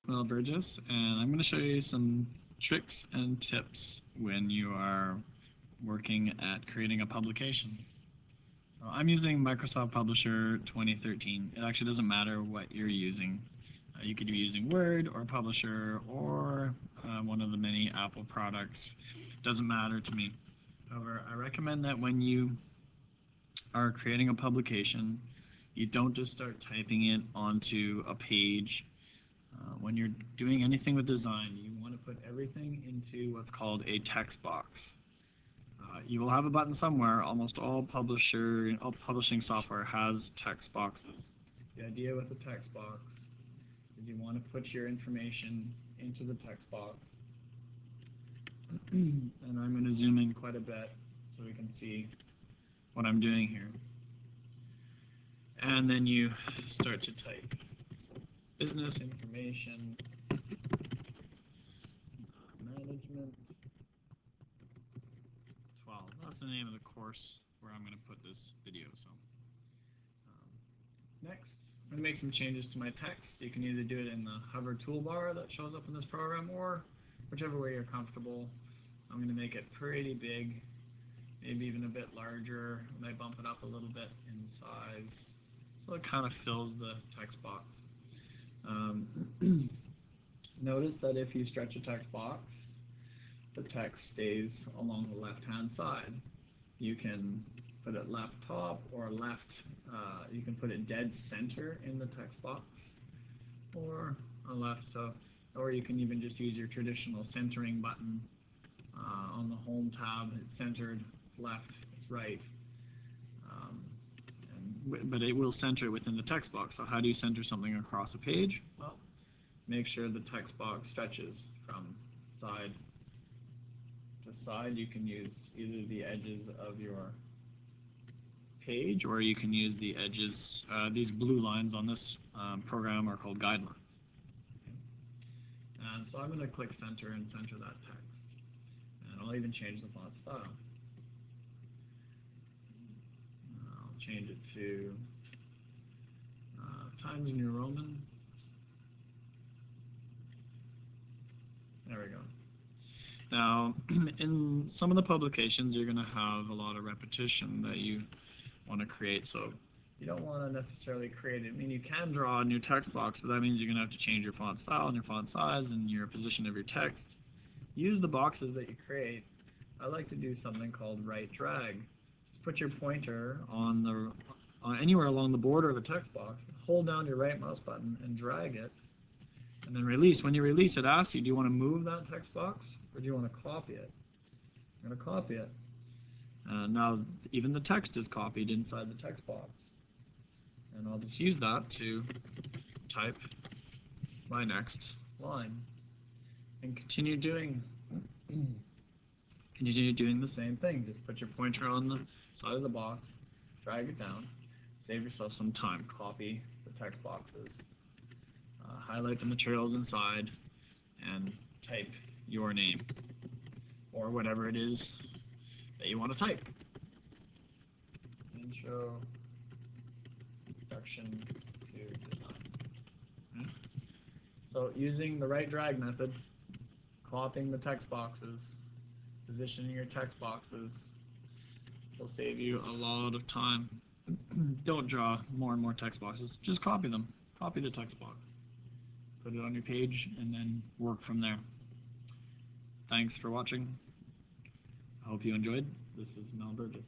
Mel Burgess, and I'm going to show you some tricks and tips when you are working at creating a publication. So I'm using Microsoft Publisher 2013. It actually doesn't matter what you're using. You could be using Word or Publisher or one of the many Apple products. It doesn't matter to me. However, I recommend that when you are creating a publication, you don't just start typing it onto a page. When you're doing anything with design, you want to put everything into what's called a text box. You will have a button somewhere. Almost all publishing software has text boxes. The idea with a text box is you want to put your information into the text box. And I'm going to zoom in quite a bit so we can see what I'm doing here. And then you start to type. So, business information, management 12. That's the name of the course where I'm going to put this video. So next, I'm going to make some changes to my text. You can either do it in the hover toolbar that shows up in this program, or whichever way you're comfortable. I'm going to make it pretty big, maybe even a bit larger. I might bump it up a little bit in size so it kind of fills the text box. Notice that if you stretch a text box, the text stays along the left-hand side. You can put it left top or left, you can put it dead center in the text box or on left, or you can even just use your traditional centering button on the home tab. It's centered, it's left, it's right. But it will center it within the text box. So how do you center something across a page? Well, make sure the text box stretches from side to side. You can use either the edges of your page, or you can use the edges. These blue lines on this program are called guidelines. Okay. And so I'm going to click center and center that text. And I'll even change the font style. I'll change it to Times New Roman. There we go. Now, in some of the publications, you're going to have a lot of repetition that you want to create, so you don't want to necessarily create it. I mean, you can draw a new text box, but that means you're going to have to change your font style and your font size and your position of your text. Use the boxes that you create. I like to do something called right drag. Just put your pointer on anywhere along the border of the text box, hold down your right mouse button and drag it, and then release. When you release, it asks you, do you want to move that text box or do you want to copy it? I'm going to copy it. Now, even the text is copied inside the text box. And I'll just use that to type my next line. And continue doing the same thing. Just put your pointer on the side of the box, drag it down, save yourself some time. Copy the text boxes, highlight the materials inside, and type your name or whatever it is that you want to type. Intro Introduction to Design. Okay. So using the right drag method, copying the text boxes, positioning your text boxes will save you a lot of time. Don't draw more and more text boxes. Just copy them. Copy the text box. Put it on your page and then work from there. Thanks for watching. I hope you enjoyed. This is Mel Burgess.